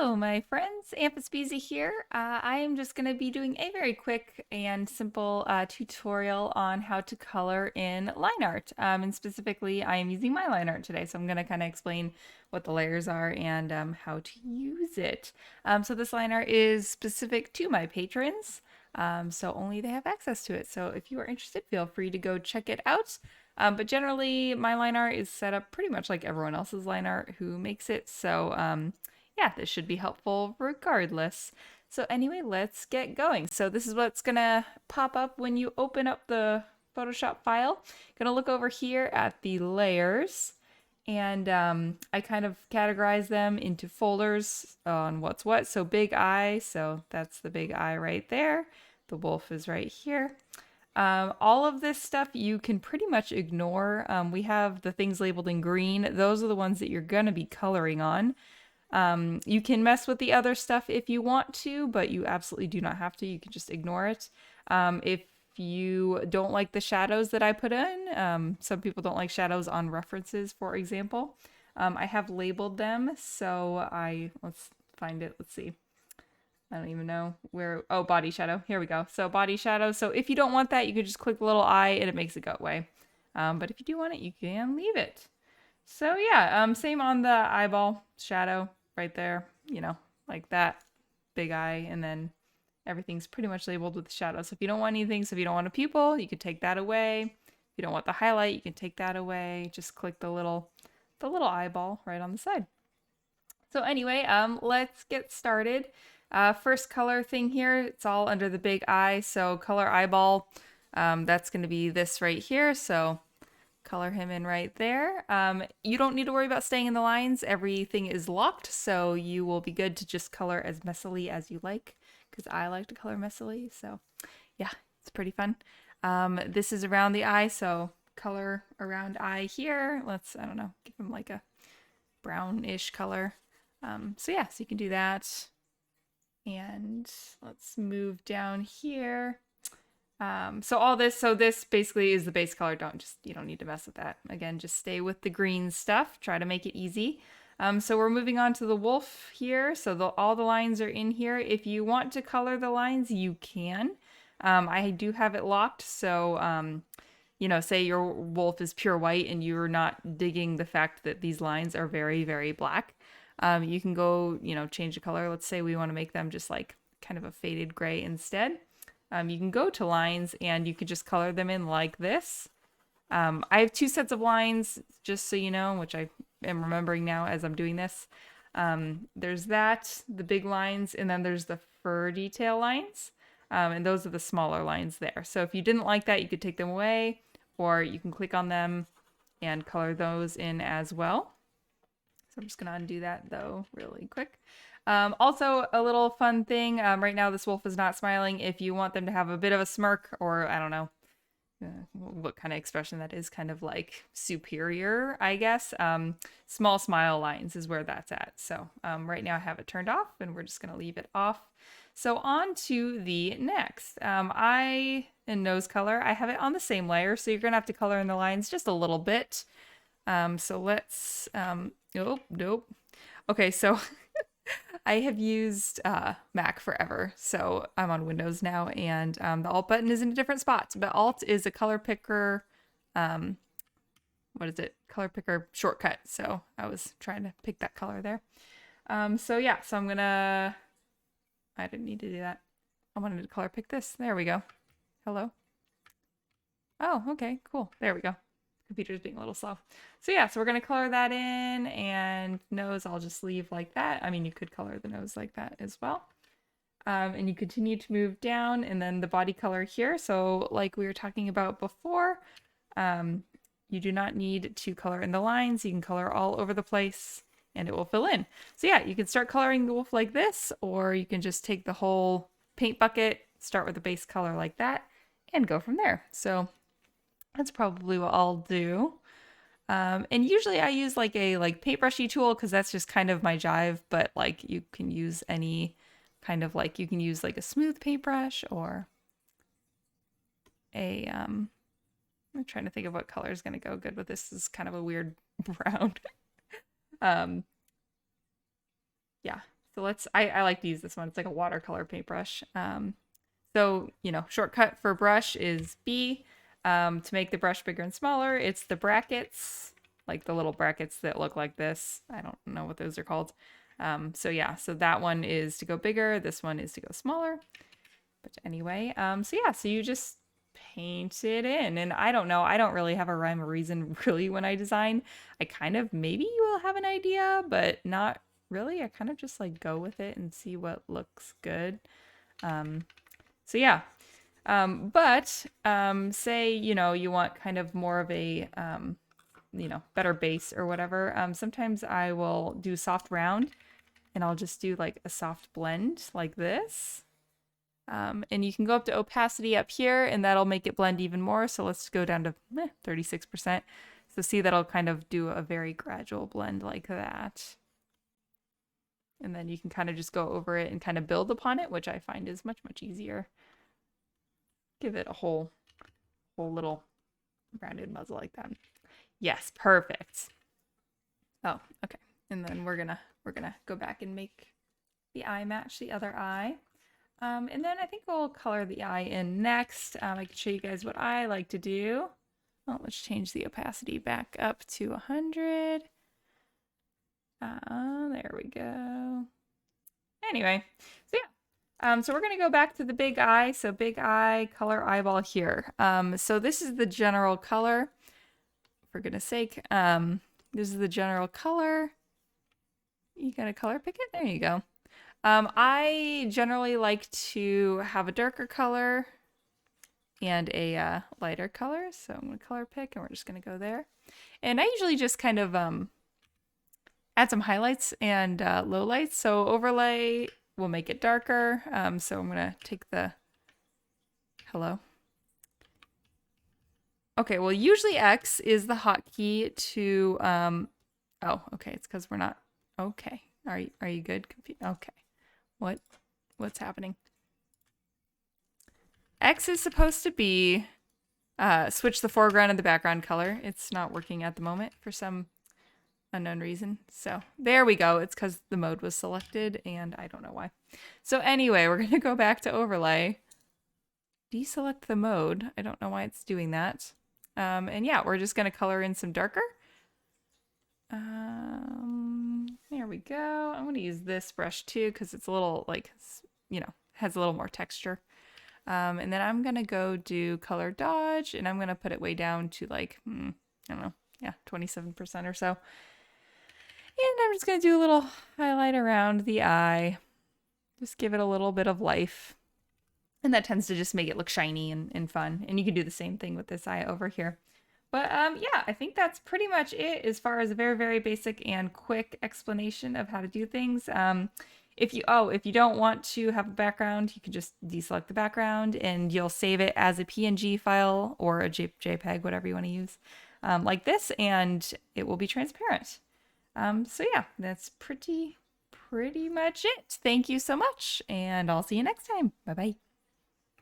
Hello, my friends. Amphisbeezy here. I am just going to be doing a very quick and simple tutorial on how to color in line art. And specifically, I am using my line art today, so I'm going to kind of explain what the layers are and how to use it. So this line art is specific to my patrons, so only they have access to it. So if you are interested, feel free to go check it out. But generally, my line art is set up pretty much like everyone else's line art who makes it. So yeah, this should be helpful regardless. So anyway, let's get going. So this is what's gonna pop up when you open up the Photoshop file. Gonna look over here at the layers, and I kind of categorize them into folders on what's what. So big eye, so that's the big eye right there. The wolf is right here. All of this stuff you can pretty much ignore. We have the things labeled in green. Those are the ones that you're gonna be coloring on. You can mess with the other stuff if you want to, but you absolutely do not have to. You can just ignore it. If you don't like the shadows that I put in, some people don't like shadows on references, for example. I have labeled them, so let's find it. Let's see. I don't even know where. Oh, body shadow. Here we go. So body shadow. So if you don't want that, you could just click the little eye and it makes it go away. But if you do want it, you can leave it. So yeah, same on the eyeball shadow right there, like that big eye, and then everything's pretty much labeled with the shadow. So if you don't want anything, so if you don't want a pupil, you could take that away. If you don't want the highlight, you can take that away. Just click the little eyeball right on the side. So anyway, let's get started. First color thing here, it's all under the big eye. So color eyeball, that's going to be this right here. So color him in right there. You don't need to worry about staying in the lines. Everything is locked, so you will be good to just color as messily as you like, because I like to color messily. So yeah, it's pretty fun. This is around the eye, so color around eye here. I don't know, give him like a brownish color. So yeah, so you can do that. And let's move down here. So this basically is the base color. You don't need to mess with that. Again, just stay with the green stuff. Try to make it easy. So we're moving on to the wolf here. So all the lines are in here. If you want to color the lines, you can. I do have it locked. So, say your wolf is pure white and you're not digging the fact that these lines are very, very black. You can go, change the color. Let's say we want to make them just like kind of a faded gray instead. You can go to lines and you could just color them in like this. I have two sets of lines, just so you know, which I am remembering now as I'm doing this. There's the big lines, and then there's the fur detail lines. And those are the smaller lines there. So if you didn't like that, you could take them away, or you can click on them and color those in as well. So I'm just going to undo that, though, really quick. Also, a little fun thing. Right now, this wolf is not smiling. If you want them to have a bit of a smirk, or I don't know what kind of expression that is, kind of like superior, I guess. Small smile lines is where that's at. So right now I have it turned off, and we're just going to leave it off. So on to the next. In nose color, I have it on the same layer, so you're going to have to color in the lines just a little bit. So let's, oh, nope. Okay, so I have used Mac forever, so I'm on Windows now, and the Alt button is in a different spot. But Alt is a color picker, what is it? Color picker shortcut. So I was trying to pick that color there. So yeah, so I didn't need to do that. I wanted to color pick this. There we go. Hello. Oh, okay, cool. There we go. Computer's being a little slow. So yeah, so we're going to color that in, and nose I'll just leave like that. I mean, you could color the nose like that as well. And you continue to move down, and then the body color here. So like we were talking about before, you do not need to color in the lines. You can color all over the place and it will fill in. So yeah, you can start coloring the wolf like this, or you can just take the whole paint bucket, start with a base color like that, and go from there. So that's probably what I'll do. And usually I use like a paintbrushy tool, because that's just kind of my jive, but like you can use any kind of you can use like a smooth paintbrush, or I'm trying to think of what color is going to go good with this. This is kind of a weird brown. um yeah, So I like to use this one. It's like a watercolor paintbrush. So, shortcut for brush is B. To make the brush bigger and smaller, it's the brackets, like the little brackets that look like this. I don't know what those are called. So yeah, so that one is to go bigger. This one is to go smaller. But anyway, so you just paint it in. And I don't know, I don't really have a rhyme or reason really when I design. I kind of maybe will have an idea, but not really. I kind of just like go with it and see what looks good. So yeah. Say, you want kind of more of a, better base or whatever. Sometimes I will do soft round and I'll just do like a soft blend like this. And you can go up to opacity up here and that'll make it blend even more. So let's go down to 36%. So see, that'll kind of do a very gradual blend like that. And then you can kind of just go over it and kind of build upon it, which I find is much, much easier. Give it a whole little rounded muzzle like that. Yes, perfect. Oh, okay. And then we're gonna go back and make the eye match the other eye. And then I think we'll color the eye in next. I can show you guys what I like to do. Well, let's change the opacity back up to 100. There we go. Anyway, so yeah. So we're going to go back to the big eye. So big eye, color eyeball here. So this is the general color. For goodness sake. This is the general color. You got to color pick it? There you go. I generally like to have a darker color and a lighter color. So I'm going to color pick and we're just going to go there. And I usually just kind of add some highlights and lowlights. So overlay will make it darker. So I'm going to take the... Hello? Okay, well, usually X is the hotkey to... Oh, okay, it's because we're not... Okay. Are you good? Okay. What's happening? X is supposed to be switch the foreground and the background color. It's not working at the moment for some unknown reason. So there we go. It's because the mode was selected and I don't know why. So anyway, we're going to go back to overlay. Deselect the mode. I don't know why it's doing that. And yeah, we're just going to color in some darker. There we go. I'm going to use this brush too because it's a little like, has a little more texture. And then I'm going to go do color dodge and I'm going to put it way down to like, I don't know, yeah, 27% or so. And I'm just going to do a little highlight around the eye. Just give it a little bit of life. And that tends to just make it look shiny and fun. And you can do the same thing with this eye over here. But yeah, I think that's pretty much it as far as a very, very basic and quick explanation of how to do things. If you don't want to have a background, you can just deselect the background and you'll save it as a PNG file or a JPEG, whatever you want to use, like this, and it will be transparent. So yeah, that's pretty much it. Thank you so much, and I'll see you next time. Bye-bye.